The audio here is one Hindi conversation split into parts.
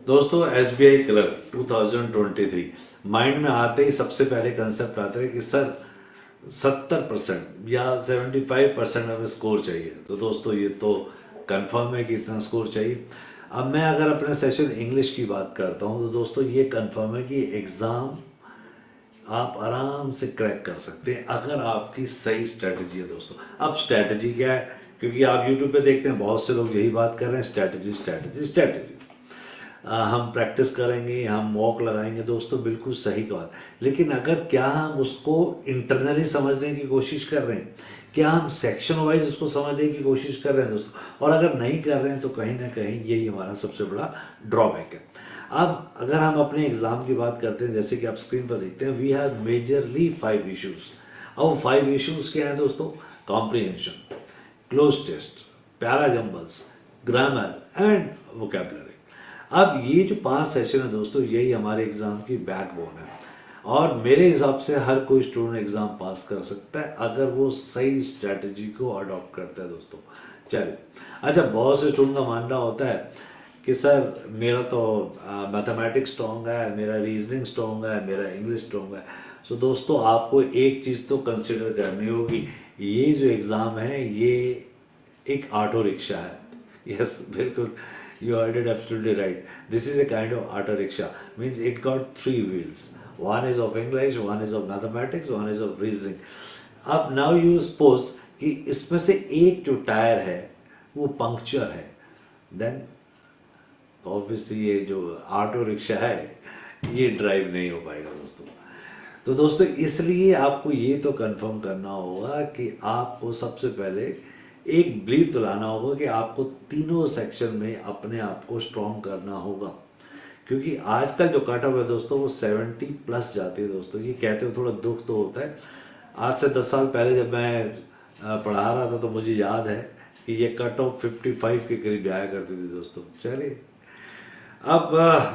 दोस्तों SBI क्लर्क 2023 माइंड में आते ही सबसे पहले कंसेप्ट आता है कि सर 70% या 75% हमें स्कोर चाहिए। तो दोस्तों ये तो कंफर्म है कि इतना स्कोर चाहिए। अब मैं अगर अपने सेशन इंग्लिश की बात करता हूँ तो दोस्तों ये कंफर्म है कि एग्ज़ाम आप आराम से क्रैक कर सकते हैं अगर आपकी सही स्ट्रेटजी है दोस्तों। अब स्ट्रेटजी क्या है, क्योंकि आप यूट्यूब पे देखते हैं बहुत से लोग यही बात कर रहे हैं, स्ट्रेटजी स्ट्रेटजी स्ट्रेटजी। हम प्रैक्टिस करेंगे, हम मॉक लगाएंगे दोस्तों, बिल्कुल सही बात। लेकिन अगर क्या हम उसको इंटरनली समझने की कोशिश कर रहे हैं, क्या हम सेक्शन वाइज उसको समझने की कोशिश कर रहे हैं दोस्तों, और अगर नहीं कर रहे हैं तो कहीं ना कहीं यही हमारा सबसे बड़ा ड्रॉबैक है। अब अगर हम अपने एग्ज़ाम की बात करते हैं, जैसे कि आप स्क्रीन पर देखते हैं, वी हैव मेजरली 5 इश्यूज़। अब 5 इश्यूज़ क्या हैं दोस्तों? Comprehension, cloze test, para jumbles, grammar and vocabulary. अब ये जो 5 सेशन है दोस्तों, यही हमारे एग्ज़ाम की बैकबोन है, और मेरे हिसाब से हर कोई स्टूडेंट एग्ज़ाम पास कर सकता है अगर वो सही स्ट्रैटेजी को अडॉप्ट करता है दोस्तों। चलिए, अच्छा, बहुत से स्टूडेंट का मानना होता है कि सर मेरा तो मैथमेटिक्स स्ट्रॉन्ग है, मेरा रीजनिंग स्ट्रॉन्ग है, मेरा इंग्लिश स्ट्रॉन्ग है। सो दोस्तों आपको एक चीज़ तो कंसिडर करनी होगी, ये जो एग्ज़ाम है ये एक ऑटो रिक्शा है। यस, बिल्कुल, you heard it absolutely right. This is a kind of auto rickshaw. Means it got 3 wheels. One is of English, one is of mathematics, one is of reasoning. अब now you suppose कि इसमें से एक जो टायर है वो पंक्चर है, then ऑब्वियसली ये जो ऑटो रिक्शा है ये ड्राइव नहीं हो पाएगा दोस्तों। तो दोस्तों इसलिए आपको ये तो कंफर्म करना होगा कि आपको सबसे पहले एक बिलीव तो लाना होगा कि आपको तीनों सेक्शन में अपने आप को स्ट्रॉन्ग करना होगा, क्योंकि आजकल जो कट ऑफ है दोस्तों वो 70+ जाती है दोस्तों। ये कहते हुए थोड़ा दुख तो होता है। आज से 10 साल पहले जब मैं पढ़ा रहा था तो मुझे याद है कि ये कट ऑफ 55 के करीब आया करती थी दोस्तों। चलिए, अब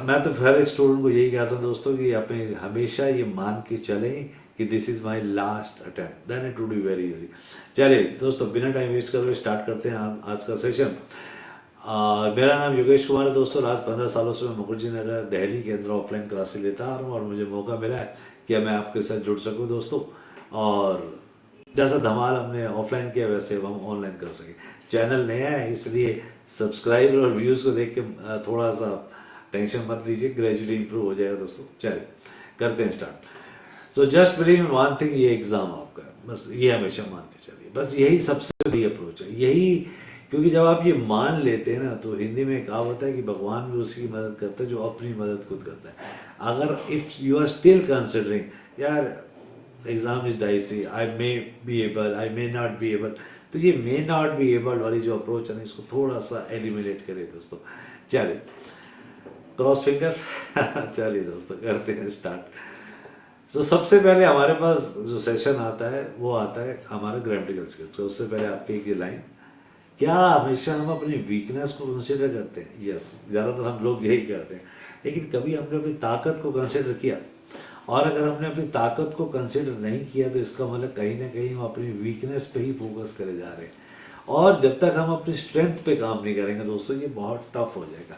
मैं तो हर एक स्टूडेंट को यही कहता हूँ दोस्तों कि अपने हमेशा ये मान के चलें कि this is my last attempt, then it would be very easy. चलिए दोस्तों, बिना टाइम वेस्ट कर हुए स्टार्ट करते हैं आज का सेशन। मेरा नाम योगेश कुमार है दोस्तों। लास्ट 15 सालों से मैं मुखर्जी नगर दिल्ली के अंदर ऑफलाइन क्लासेस लेता आ रहा हूँ, और मुझे मौका मिला है कि मैं आपके साथ जुड़ सकूँ दोस्तों, और जैसा धमाल हमने ऑफलाइन किया वैसे हम ऑनलाइन कर सके। चैनल नया है इसलिए सब्सक्राइब और व्यूज़ को देख के थोड़ा सा टेंशन मत लीजिए, ग्रेजुअली इंप्रूव हो जाएगा दोस्तों। चलिए करते हैं start. So just believe in one thing, ये एग्ज़ाम आपका है, बस ये हमेशा मान के चलिए, बस यही सबसे बड़ी अप्रोच है यही। क्योंकि जब आप ये मान लेते हैं ना, तो हिंदी में कहावत है कि भगवान भी उसकी मदद करता है जो अपनी मदद खुद करता है। अगर if you are still considering यार exam is dicey, I may be able, I may not be able, तो ये मे नॉट बी एबल वाली जो अप्रोच है ना, इसको थोड़ा सा एलिमिनेट करें दोस्तों। चलिए, क्रॉस फिंगर्स। चलिए दोस्तों करते हैं स्टार्ट। तो सबसे पहले हमारे पास जो सेशन आता है वो आता है हमारा ग्रामेटिकल स्किल्स। तो उससे पहले आपकी एक ये लाइन, क्या हमेशा हम अपनी वीकनेस को कंसिडर करते हैं? यस, ज़्यादातर हम लोग यही करते हैं, लेकिन कभी हमने अपनी ताकत को कंसिडर किया? और अगर हमने अपनी ताकत को कंसिडर नहीं किया तो इसका मतलब कहीं ना कहीं हम अपनी वीकनेस पे ही फोकस करे जा रहे हैं, और जब तक हम अपनी स्ट्रेंथ पे काम नहीं करेंगे दोस्तों ये बहुत टफ हो जाएगा।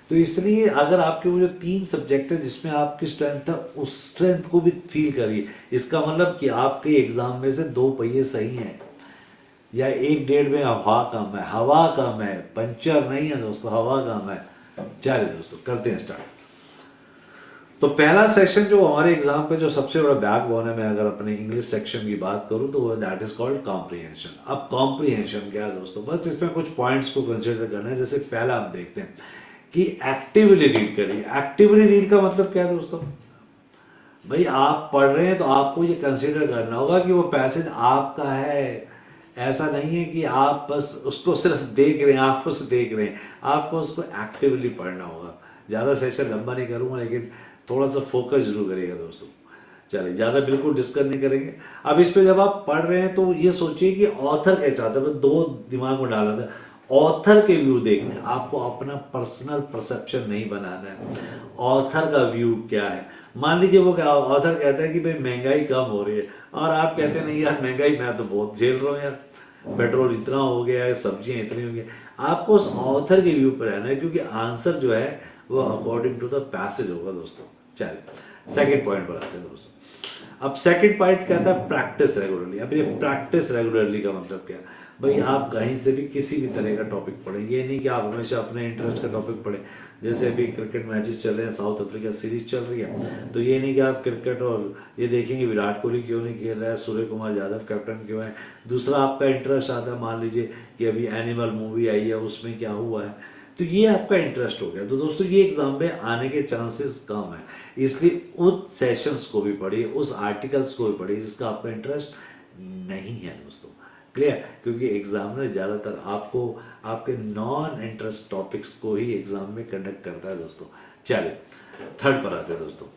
तो इसलिए अगर आपके वो जो 3 सब्जेक्ट है जिसमें आपकी स्ट्रेंथ है, उस स्ट्रेंथ को भी फील करिए। इसका मतलब कि आपके एग्जाम में से 2 पहिए सही हैं, या 1 डेढ़ में हवा कम है, हवा कम है, पंचर नहीं है दोस्तों, हवा कम है। चलिए दोस्तों करते हैं स्टार्ट। तो पहला सेक्शन जो हमारे एग्जाम पे जो सबसे बड़ा बैकबोन है, मैं अगर अपने इंग्लिश सेक्शन की बात करूं तो वो दैट इज कॉल्ड कॉम्प्रिहेंशन। अब कॉम्प्रिहेंशन क्या है दोस्तों? बस इसमें कुछ पॉइंट्स को कंसिडर करना है। जैसे पहला हम देखते हैं कि एक्टिवली रीड करिए। एक्टिवली रीड का मतलब क्या है दोस्तों? भाई आप पढ़ रहे हैं तो आपको ये कंसिडर करना होगा कि वो पैसेज आपका है। ऐसा नहीं है कि आप बस उसको सिर्फ देख रहे हैं, आंखों से देख रहे हैं, आपको उसको एक्टिवली पढ़ना होगा। ज़्यादा सेशन लंबा नहीं करूँगा, लेकिन थोड़ा सा फोकस जरूर करिएगा दोस्तों। चलिए, ज़्यादा बिल्कुल डिस्कस नहीं करेंगे। अब इस पे जब आप पढ़ रहे हैं तो ये सोचिए कि ऑथर क्या चाहता है। 2 दिमाग में डाला था, ऑथर के व्यू देखने, आपको अपना पर्सनल परसेप्शन नहीं बनाना है। ऑथर का व्यू क्या है? मान लीजिए वो क्या, ऑथर कहता है कि भाई महंगाई कम हो रही है, और आप कहते हैं नहीं यार महंगाई मैं तो बहुत झेल रहा हूँ यार, पेट्रोल इतना हो गया है, सब्जियां इतनी हो गई। आपको उस ऑथर के व्यू पर रहना है, क्योंकि आंसर जो है वो अकॉर्डिंग टू द पैसेज होगा दोस्तों। चलिए सेकंड पॉइंट पर आते हैं दोस्तों। अब सेकंड पॉइंट कहता है प्रैक्टिस रेगुलरली। अब ये प्रैक्टिस रेगुलरली का मतलब क्या है भाई, आप कहीं से भी किसी भी तरह का टॉपिक पढ़ें, ये नहीं कि आप हमेशा अपने इंटरेस्ट का टॉपिक पढ़ें। जैसे अभी क्रिकेट मैचेस चल रहे हैं, साउथ अफ्रीका सीरीज चल रही है, तो ये नहीं कि आप क्रिकेट और ये देखेंगे विराट कोहली क्यों नहीं खेल रहा है, सूर्य कुमार यादव कैप्टन क्यों है। दूसरा आपका इंटरेस्ट आता है, मान लीजिए कि अभी एनिमल मूवी आई है, उसमें क्या हुआ है, तो ये आपका इंटरेस्ट हो गया। तो दोस्तों ये एग्जाम में आने के चांसेस कम है, इसलिए उस सेशंस को भी पढ़िए, उस आर्टिकल्स को भी पढ़िए जिसका आपका इंटरेस्ट नहीं है दोस्तों। क्लियर, क्योंकि एग्जामिनर ज़्यादातर आपको आपके नॉन इंटरेस्ट टॉपिक्स को ही एग्जाम में कंडक्ट करता है दोस्तों। चलिए थर्ड पर आते हैं दोस्तों।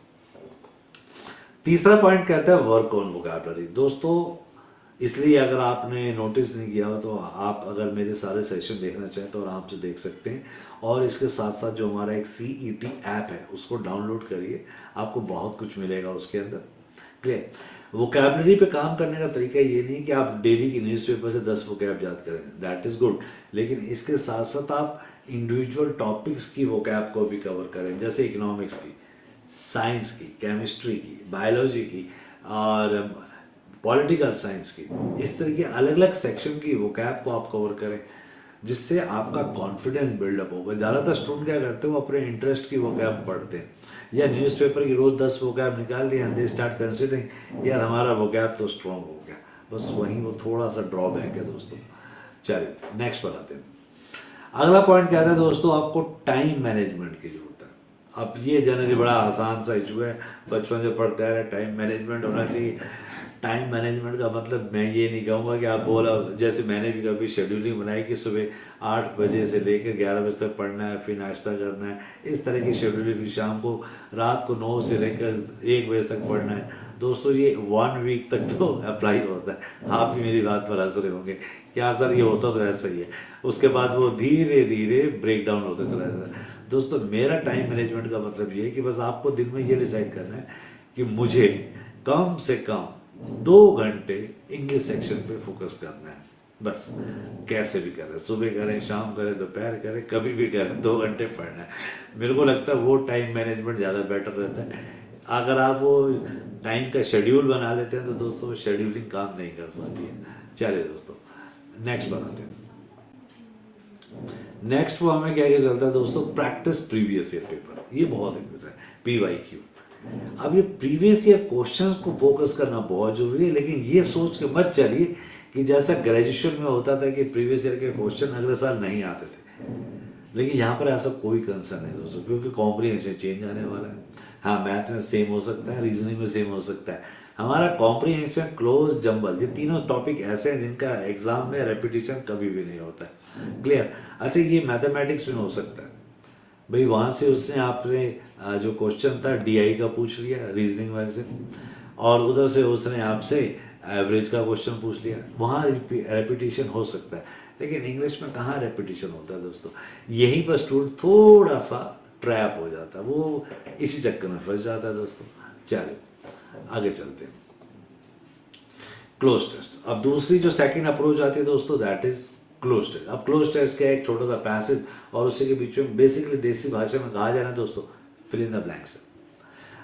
तीसरा पॉइंट कहता है वर्क ऑन वोकैबुलरी। दोस्तों इसलिए अगर आपने नोटिस नहीं किया हो तो आप अगर मेरे सारे सेशन देखना चाहें तो आराम से देख सकते हैं, और इसके साथ साथ जो हमारा एक CET ऐप है उसको डाउनलोड करिए, आपको बहुत कुछ मिलेगा उसके अंदर। क्लियर, वोकैबुलरी पे काम करने का तरीका ये नहीं कि आप डेली की न्यूज़पेपर से 10 वोकैब याद करें, दैट इज़ गुड, लेकिन इसके साथ साथ आप इंडिविजुअल टॉपिक्स की वोकैब को भी कवर करें, जैसे इकोनॉमिक्स की, साइंस की, केमिस्ट्री की, बायोलॉजी की और पॉलिटिकल साइंस की, इस तरह के अलग अलग सेक्शन की वोकैब को आप कवर करें, जिससे आपका कॉन्फिडेंस बिल्डअप होगा। ज़्यादातर स्टूडेंट क्या करते हैं, वो अपने इंटरेस्ट की वोकैब पढ़ते हैं, या न्यूज़पेपर की रोज़ 10 वोकैब निकाल लिया, दे स्टार्ट कंसिडरिंग यार हमारा वोकैब तो स्ट्रॉन्ग हो गया, बस वहीं वो थोड़ा सा ड्रॉबैक है दोस्तों। चलिए नेक्स्ट पर आते हैं। अगला पॉइंट क्या है दोस्तों, आपको टाइम मैनेजमेंट की जरूरत है। अब ये जनरली बड़ा आसान सा इशू है, बचपन से पढ़ते आ रहे, टाइम मैनेजमेंट होना चाहिए। टाइम मैनेजमेंट का मतलब मैं ये नहीं कहूँगा कि आप बोला, जैसे मैंने भी कभी शेड्यूलिंग बनाई कि सुबह 8 बजे से लेकर 11 बजे तक पढ़ना है, फिर नाश्ता करना है, इस तरह की शेड्यूलिंग, फिर शाम को रात को 9 से लेकर 1 बजे तक पढ़ना है। दोस्तों ये 1 वीक तक तो अप्लाई होता है, आप भी मेरी बात पर हंस रहे होंगे क्या सर ये होता तो ऐसा ही है, उसके बाद वो धीरे धीरे ब्रेक डाउन होता चला जाता है। दोस्तों मेरा टाइम मैनेजमेंट का मतलब ये है कि बस आपको दिन में ये डिसाइड करना है कि मुझे कम से कम 2 घंटे इंग्लिश सेक्शन पे फोकस करना है, बस कैसे भी करें, सुबह करें, शाम करें, दोपहर करें, कभी भी करें, 2 घंटे पढ़ना है। मेरे को लगता है वो टाइम मैनेजमेंट ज़्यादा बेटर रहता है। अगर आप वो टाइम का शेड्यूल बना लेते हैं तो दोस्तों शेड्यूलिंग काम नहीं कर पाती है। चलिए दोस्तों नेक्स्ट बनाते हैं। नेक्स्ट वो हमें क्या क्या चलता है दोस्तों, प्रैक्टिस प्रीवियस ईयर पेपर, ये बहुत इंपॉर्टेंट है, PYQ। अब ये प्रीवियस ईयर क्वेश्चंस को फोकस करना बहुत जरूरी है, लेकिन ये सोच के मत चलिए कि जैसा ग्रेजुएशन में होता था कि प्रीवियस ईयर के क्वेश्चन अगले साल नहीं आते थे, लेकिन यहाँ पर ऐसा कोई कंसर्न नहीं दोस्तों, क्योंकि कॉम्प्रिहेंशन चेंज आने वाला है। हाँ मैथ में सेम हो सकता है, रीजनिंग में सेम हो सकता है, हमारा कॉम्प्रिहेंशन, क्लोज, जंबल, ये तीनों टॉपिक ऐसे हैं जिनका एग्जाम में रेपिटेशन कभी भी नहीं होता है। क्लियर, अच्छा ये मैथमेटिक्स में हो सकता है भाई, वहाँ से उसने आपने जो क्वेश्चन था DI का पूछ लिया रीजनिंग वाले से, और उधर से उसने आपसे एवरेज का क्वेश्चन पूछ लिया, वहाँ रेपिटेशन हो सकता है, लेकिन इंग्लिश में कहाँ रेपिटेशन होता है दोस्तों। यहीं पर स्टूडेंट थोड़ा सा ट्रैप हो जाता है, वो इसी चक्कर में फंस जाता है दोस्तों। चलिए आगे चलते हैं। क्लोज टेस्ट, अब दूसरी जो सेकंड अप्रोच आती है दोस्तों, दैट इज क्लोज टेस्ट। अब क्लोज टेस्ट क्या है, एक छोटा सा पैसेज और उसी के बीच में बेसिकली देसी भाषा में कहा जाए ना दोस्तों, फिल इन द ब्लैंक्स।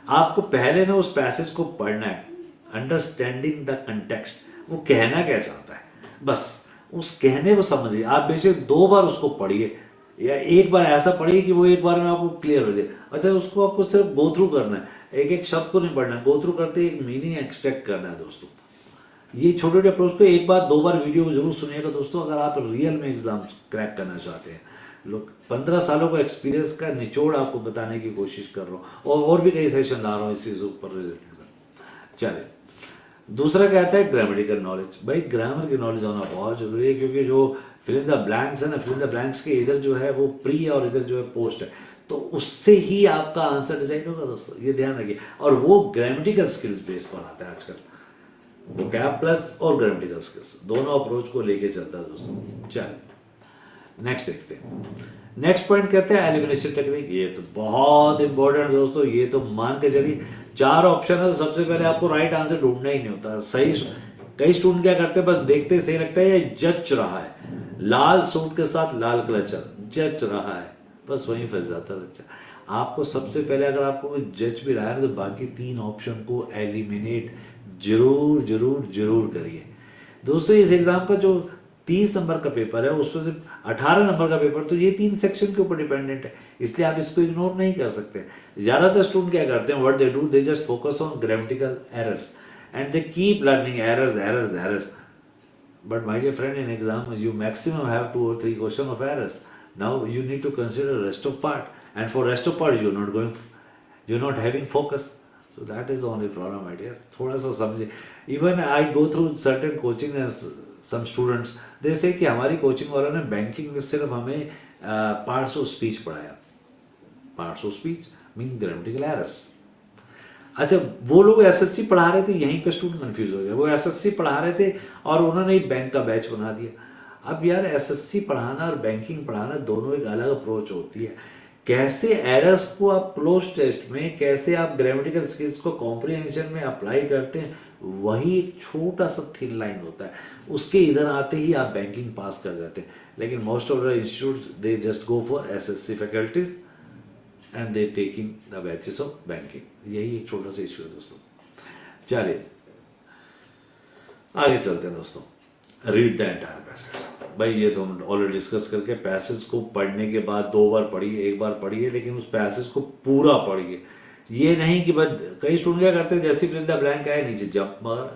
आपको पहले ना उस पैसेज को पढ़ना है, अंडरस्टैंडिंग द कंटेक्स्ट, वो कहना क्या चाहता है, बस उस कहने को समझिए। आप बेशक 2 बार उसको पढ़िए या एक बार ऐसा पढ़िए कि वो एक बार में आपको क्लियर हो जाए। अच्छा उसको आपको सिर्फ गो थ्रू करना है, एक एक शब्द को नहीं पढ़ना है, गो थ्रू करते एक मीनिंग एक्सट्रैक्ट करना है दोस्तों। ये छोटे छोटे अप्रोच को 1 बार 2 बार वीडियो को जरूर सुनिएगा दोस्तों, अगर आप रियल में एग्जाम क्रैक करना चाहते हैं। लोग 15 सालों का एक्सपीरियंस का निचोड़ आपको बताने की कोशिश कर रहा हूँ, और भी कई सेशन ला रहा हूँ इस चीज़ ऊपर रिलेटेड। चलिए दूसरा कहता है ग्रामेटिकल नॉलेज। भाई ग्रामर की नॉलेज होना बहुत जरूरी है, क्योंकि जो फिल इन द ब्लैंक्स है ना, फिल इन द ब्लैंक्स के इधर जो है वो प्री है और इधर जो है पोस्ट है, तो उससे ही आपका आंसर डिसाइड होगा दोस्तों, ये ध्यान रखिए। और वो ग्रामेटिकल स्किल्स बेस पर आता है आजकल, वो कैप प्लस और ग्रामेटिकल स्किल्स दोनों अप्रोच को लेके चलता है दोस्तों। चलिए नेक्स्ट देखते हैं। नेक्स्ट पॉइंट कहते हैं एलिमिनेशन टेक्निक। ये तो बहुत इंपॉर्टेंट दोस्तों, ये तो मान के चलिए 4 ऑप्शन है तो सबसे पहले आपको राइट आंसर ढूंढना ही नहीं होता सही। कई स्टूडेंट क्या करते हैं, बस देखते सही लगता है ये जच रहा है, लाल सूट के साथ लाल क्लचर जच रहा है, बस वहीं फंस जाता है बच्चा। आपको सबसे पहले अगर आपको कोई जज भी रहा है तो बाकी 3 ऑप्शन को एलिमिनेट जरूर जरूर जरूर करिए दोस्तों। इस एग्ज़ाम का जो 30 नंबर का पेपर है उसमें से 18 नंबर का पेपर तो ये 3 सेक्शन के ऊपर डिपेंडेंट है, इसलिए आप इसको इग्नोर नहीं कर सकते। ज़्यादातर स्टूडेंट क्या करते हैं, what they do, they just focus on grammatical errors and they keep learning errors errors errors. But my dear friend, in exam you maximum have 2 or 3 question of errors. Now you need to consider rest of part, and for rest of part you're not having focus. So that is the only problem, my dear. थोड़ा सा समझे। Even I go through certain coaching and some students they say कि हमारी कोचिंग वालों ने बैंकिंग में सिर्फ हमें पार्ट्स ऑफ स्पीच पढ़ाया। Parts of speech mean grammatical errors. अच्छा, वो लोग एसएससी पढ़ा रहे थे, यहीं पे स्टूडेंट कंफ्यूज हो गया। वो एसएससी पढ़ा रहे थे और उन्होंने एक बैंक का बैच बना दिया। अब यार एसएससी पढ़ाना और बैंकिंग पढ़ाना दोनों एक अलग अप्रोच होती है। कैसे एरर्स को आप क्लोज टेस्ट में, कैसे आप ग्रामेटिकल स्किल्स को कॉम्प्रिहेंशन में अप्लाई करते हैं, वही एक छोटा सा थिन लाइन होता है। उसके इधर आते ही आप बैंकिंग पास कर जाते हैं। लेकिन most of the institute they just go for SSC faculties and they taking the batches of banking. यही एक छोटा सा इशू है दोस्तों। चलिए आगे चलते हैं दोस्तों। Read the entire passage. भाई ये तो हम ऑलरेडी डिस्कस करके, पैसेज को पढ़ने के बाद 2 बार पढ़िए, 1 बार पढ़िए, लेकिन उस पैसेज को पूरा पढ़िए। ये नहीं कि बस कई स्टूडेंट क्या करते हैं, जैसे फिल द ब्लैंक आए नीचे जंप मारा,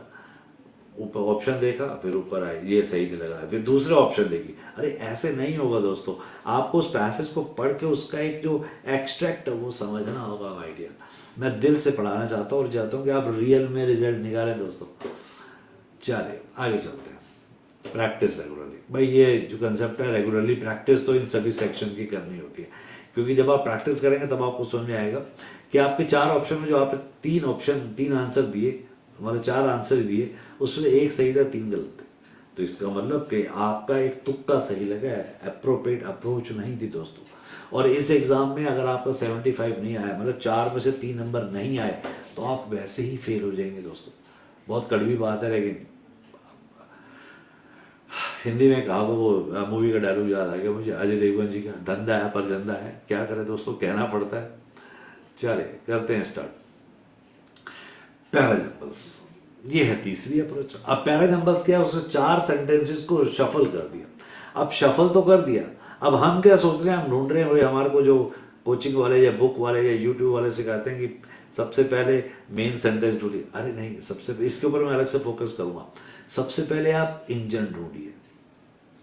ऊपर ऑप्शन देखा, फिर ऊपर आए ये सही नहीं लगा, फिर दूसरे ऑप्शन देखी। अरे ऐसे नहीं होगा दोस्तों। आपको उस पैसेज को पढ़ के उसका एक जो एक्सट्रैक्ट है वो समझना होगा माय डियर। मैं दिल से पढ़ाना चाहता हूँ और चाहता हूँ कि आप रियल में रिजल्ट निकालें दोस्तों। चलिए आगे चलते हैं। Practice regularly. भाई ये जो कंसेप्ट है रेगुलरली प्रैक्टिस तो इन सभी सेक्शन की करनी होती है, क्योंकि जब आप प्रैक्टिस करेंगे तब आपको समझ में आएगा कि आपके 4 ऑप्शन में जो आपने 3 आंसर दिए, हमारे 4 आंसर दिए, उसमें 1 सही था, 3 गलत थे। तो इसका मतलब कि आपका एक तुक्का सही लगा है, अप्रोप्रिएट अप्रोच नहीं थी दोस्तों। और इस एग्ज़ाम में अगर आपका 75 नहीं आया, मतलब 4 में से 3 नंबर नहीं आए, तो आप वैसे ही फेल हो जाएंगे दोस्तों। बहुत कड़वी बात है, लेकिन हिंदी में कहा वो मूवी का डायलॉग याद आ गया मुझे, अजय देवगन जी का, धंधा है पर गंदा है। क्या करें दोस्तों, कहना पड़ता है। चलिए करते हैं स्टार्ट। पैराजम्बल्स, ये है तीसरी अप्रोच। अब पैराजम्बल्स क्या है, उसने 4 सेंटेंसेस को शफल कर दिया। अब शफल तो कर दिया, अब हम क्या सोच रहे हैं, हम ढूंढ रहे हैं, वही हमारे को जो कोचिंग वाले या बुक वाले या यूट्यूब वाले सिखाते हैं कि सबसे पहले मेन सेंटेंस ढूंढिए। अरे नहीं, सबसे इसके ऊपर मैं अलग से फोकस करूंगा। सबसे पहले आप इंजन ढूंढिए।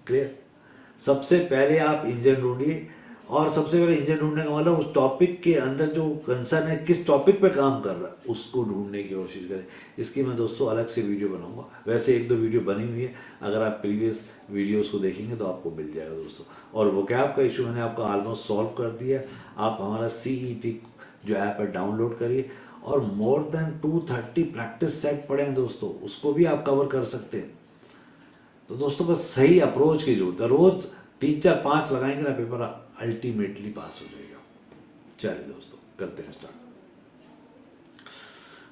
क्लियर? सबसे पहले आप इंजन ढूंढिए, और सबसे पहले इंजन ढूंढने का मतलब उस टॉपिक के अंदर जो कंसर्न है, किस टॉपिक पे काम कर रहा है, उसको ढूंढने की कोशिश करें। इसकी मैं दोस्तों अलग से वीडियो बनाऊंगा। वैसे 1-2 वीडियो बनी हुई है, अगर आप प्रीवियस वीडियोस को देखेंगे तो आपको मिल जाएगा दोस्तों। और वोकैब का इशू मैंने आपका ऑलमोस्ट सॉल्व कर दिया। आप हमारा CET जो ऐप है डाउनलोड करिए, और मोर देन 230 प्रैक्टिस सेट पढ़े हैं दोस्तों, उसको भी आप कवर कर सकते हैं। तो दोस्तों बस सही अप्रोच की जरूरत है। रोज 3, 4, 5 लगाएंगे ना, पेपर अल्टीमेटली पास हो जाएगा। चलिए दोस्तों करते हैं स्टार्ट।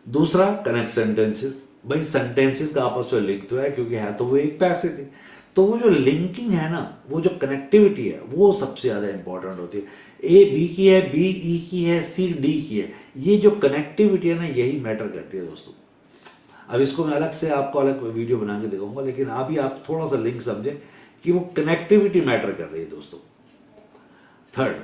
दूसरा, कनेक्ट सेंटेंसेस। भाई सेंटेंसेस का आपस में लिंक तो है, क्योंकि है तो वो एक पैसेज है। तो वो जो लिंकिंग है ना, वो जो कनेक्टिविटी है, वो सबसे ज़्यादा इंपॉर्टेंट होती है। A B की है, B E की है, C D की है। ये जो कनेक्टिविटी है ना, यही मैटर करती है दोस्तों। अब इसको मैं अलग से आपको अलग वीडियो बना के दिखाऊंगा, लेकिन अभी आप थोड़ा सा लिंक समझें कि वो कनेक्टिविटी मैटर कर रही है दोस्तों। Third,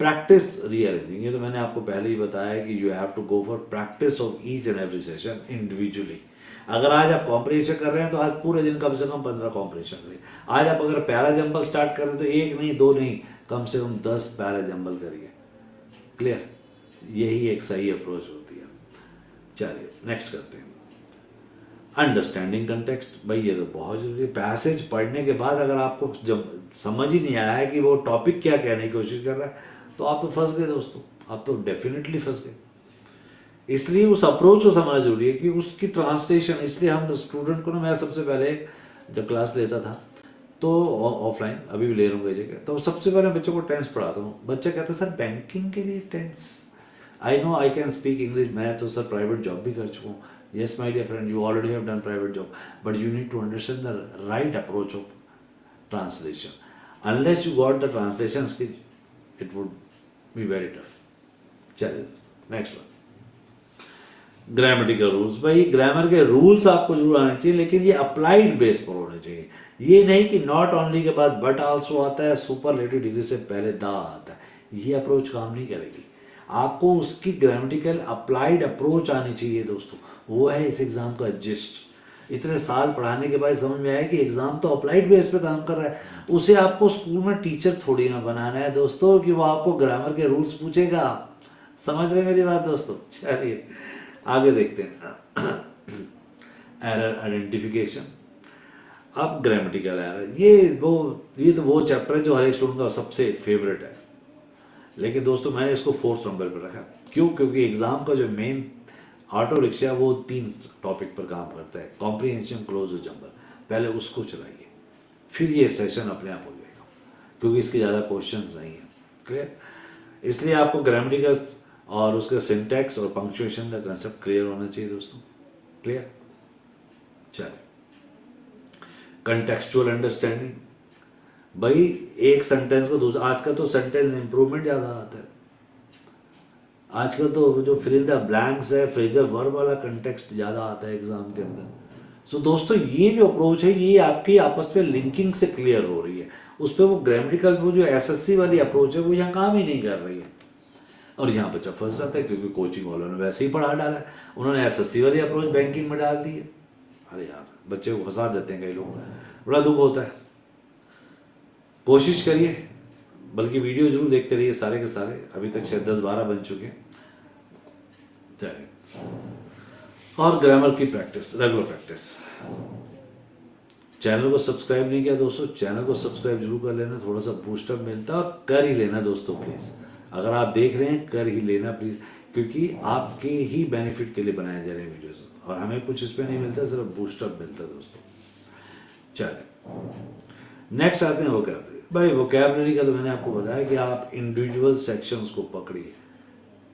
practice rearranging. ये तो मैंने आपको पहले ही बताया कि you have to go for practice of each and every session individually. अगर आज आप कॉम्प्रिहेंशन कर रहे हैं तो आज पूरे दिन कम से कम 15 कॉम्प्रिहेंशन करिए। आज आप अगर पैराजम्बल स्टार्ट कर रहे हैं तो 1 नहीं 2 नहीं, कम से कम 10 पैराजम्बल करिए। क्लियर? यही एक सही अप्रोच होती है। चलिए नेक्स्ट करते हैं। Understanding context. भाई ये तो बहुत जरूरी है। पैसेज पढ़ने के बाद अगर आपको जब समझ ही नहीं आया है कि वो टॉपिक क्या कहने की कोशिश कर रहा है, तो आप तो फंस गए दोस्तों, आप तो डेफिनेटली फंस गए। इसलिए उस अप्रोच को समझना जरूरी है कि उसकी ट्रांसलेशन। इसलिए हम स्टूडेंट को ना, मैं सबसे पहले जब क्लास लेता था तो ऑफलाइन, अभी भी ले रहा हूँ कई जगह, तो सबसे पहले बच्चों को टेंस पढ़ाता हूँ। बच्चा कहता है सर बैंकिंग के लिए tense, I know I can speak English, मैं तो सर प्राइवेट जॉब भी कर चुका हूँ। Yes, my dear friend, you already have done private job, but you need to understand the right approach of translation. Unless you got the translation skill, it would be very tough. चलिए दोस्तों नेक्स्ट वन, ग्रामेटिकल रूल्स। भाई ग्रामर के रूल्स आपको जरूर आने चाहिए, लेकिन ये अप्लाइड बेस पर होने चाहिए। ये नहीं कि नॉट ओनली के बाद बट आल्सो आता है, सुपरलेटिव डिग्री से पहले द आता है, ये अप्रोच काम नहीं करेगी। आपको उसकी ग्रामेटिकल अप्लाइड अप्रोच आनी चाहिए दोस्तों, वो है इस एग्जाम का जिस्ट। इतने साल पढ़ाने के बाद समझ में आया कि एग्जाम तो अप्लाइड बेस पे काम कर रहा है, उसे आपको स्कूल में टीचर थोड़ी ना बनाना है दोस्तों कि वो आपको ग्रामर के रूल्स पूछेगा। समझ रहे मेरी बात दोस्तों? चलिए आगे देखते हैं। Error identification. अब ग्रामेटिकल एरर, ये तो वो चैप्टर है जो हर एक स्टूडेंट का सबसे फेवरेट है, लेकिन दोस्तों मैंने इसको 4th नंबर पर रखा। क्यों? क्योंकि एग्जाम का जो मेन ऑटो रिक्शा वो 3 टॉपिक पर काम करता है, कॉम्प्रीहेंशन, क्लोज और जंबल। पहले उसको चलाइए, फिर ये सेशन अपने आप हो जाएगा, क्योंकि इसके ज़्यादा क्वेश्चंस नहीं है। क्लियर? इसलिए आपको ग्रामेटिकल और उसका सिंटैक्स और पंक्चुएशन का कंसेप्ट क्लियर होना चाहिए दोस्तों। क्लियर? चलिए, कंटेक्चुअल अंडरस्टैंडिंग। भाई एक सेंटेंस को दूसरा, आजकल तो सेंटेंस इंप्रूवमेंट ज़्यादा आता है, आजकल तो जो फिल इन द ब्लैंक्स है, फ्रेजर वर्ब वाला कंटेक्स्ट ज़्यादा आता है एग्जाम के अंदर। सो दोस्तों ये जो अप्रोच है ये आपकी आपस में लिंकिंग से क्लियर हो रही है, उस पर वो ग्रामेटिकल वो जो एसएससी वाली अप्रोच है वो यहाँ काम ही नहीं कर रही है, और यहाँ बच्चा फंस जाता है क्योंकि कोचिंग वालों ने वैसे ही पढ़ा डाला है, उन्होंने एसएससी वाली अप्रोच बैंकिंग में डाल दी है। अरे यार बच्चे को फंसा देते हैं कई लोग, बड़ा दुख होता है। कोशिश करिए, बल्कि वीडियो जरूर देखते रहिए सारे के सारे, अभी तक शायद 10-12 बन चुके हैं। और ग्रामर की प्रैक्टिस, रेगुलर प्रैक्टिस। चैनल को सब्सक्राइब नहीं किया दोस्तों, चैनल को सब्सक्राइब जरूर कर लेना, थोड़ा सा बूस्टअप मिलता है, और कर ही लेना दोस्तों प्लीज़। अगर आप देख रहे हैं कर ही लेना प्लीज़, क्योंकि आपके ही बेनिफिट के लिए बनाए जा रहे हैं वीडियोस, और हमें कुछ इस पर नहीं मिलता, सिर्फ बूस्टअप मिलता है दोस्तों। चलिए नेक्स्ट आते हैं वोकैबलरी। भाई वोकैबलरी का तो मैंने आपको बताया कि आप इंडिविजुअल सेक्शंस को पकड़िए।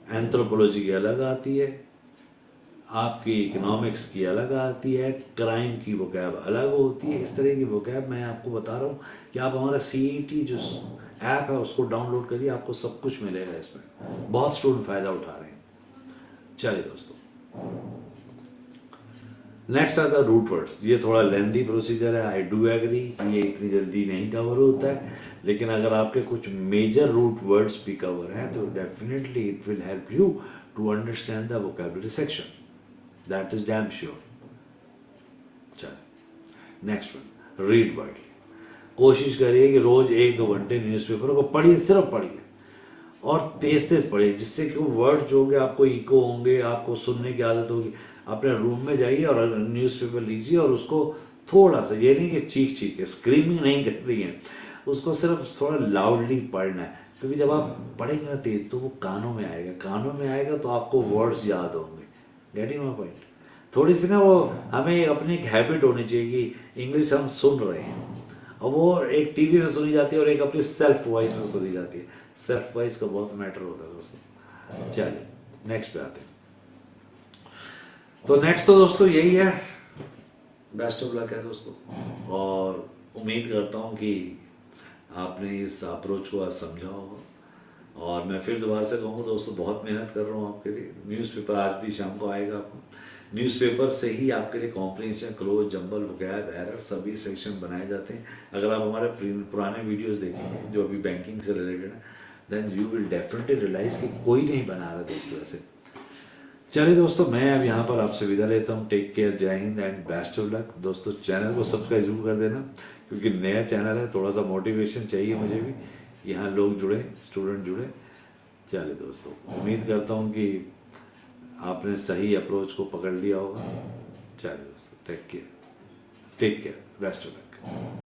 एंथ्रोपोलॉजी की अलग आती है, आपकी इकोनॉमिक्स की अलग आती है, क्राइम की वोकैब अलग होती है। इस तरह की वोकैब मैं आपको बता रहा हूँ कि आप हमारा CET जो ऐप है उसको डाउनलोड करिए, आपको सब कुछ मिलेगा इसमें, बहुत स्टूडेंट फ़ायदा उठा रहे हैं। चलिए दोस्तों नेक्स्ट आता है रूट वर्ड्स। ये थोड़ा लेंथी प्रोसीजर है, आई डू एग्री, ये इतनी जल्दी नहीं कवर होता है, लेकिन अगर आपके कुछ मेजर रूट वर्ड्स भी कवर हैं तो definitely it will help you to understand the vocabulary section, that is damn sure. चलो नेक्स्ट वन, रीड वाइडली। कोशिश करिए कि रोज 1-2 घंटे न्यूज़पेपर को पढ़िए, सिर्फ पढ़िए, और तेज तेज पढ़िए, जिससे कि वो वर्ड जो होंगे आपको इको होंगे, आपको सुनने की आदत होगी। अपने रूम में जाइए और न्यूज़पेपर लीजिए और उसको थोड़ा सा, ये नहीं कि चीख चीख के स्क्रीमिंग नहीं कर रही है, उसको सिर्फ थोड़ा लाउडली पढ़ना है, क्योंकि जब आप पढ़ेंगे ना तेज तो वो कानों में आएगा, कानों में आएगा तो आपको वर्ड्स याद होंगे। Getting my point? थोड़ी सी ना वो हमें अपनी एक हैबिट होनी चाहिए कि इंग्लिश हम सुन रहे हैं, और वो एक टीवी से सुनी जाती है और एक अपनी सेल्फ वॉइस में सुनी जाती है। सेल्फ वॉइस का बहुत मैटर होता है दोस्तों। चलिए नेक्स्ट पे आते हैं। तो नेक्स्ट तो दोस्तों यही है, बेस्ट ऑफ लक है दोस्तों, और उम्मीद करता हूँ कि आपने इस अप्रोच को आज समझा होगा। और मैं फिर दोबारा से कहूँगा दोस्तों, बहुत मेहनत कर रहा हूँ आपके लिए। न्यूज़पेपर आज भी शाम को आएगा आपको, न्यूज़पेपर से ही आपके लिए comprehension, close, jumble, vocab, error सभी सेक्शन बनाए जाते हैं। अगर आप हमारे पुराने वीडियोस देखेंगे जो अभी बैंकिंग से रिलेटेड है, then you will definitely realise कि कोई नहीं बना रहा दोस्तों ऐसे। चलिए दोस्तों, मैं अब यहाँ पर आपसे विदा लेता हूँ। टेक केयर, जय Hind and best of luck दोस्तों। चैनल को सब्सक्राइब जरूर कर देना, क्योंकि नया चैनल है, थोड़ा सा मोटिवेशन चाहिए मुझे भी, यहाँ लोग जुड़े, स्टूडेंट जुड़े। चलिए दोस्तों, उम्मीद करता हूँ कि आपने सही अप्रोच को पकड़ लिया होगा। चलिए दोस्तों, take care, best of luck.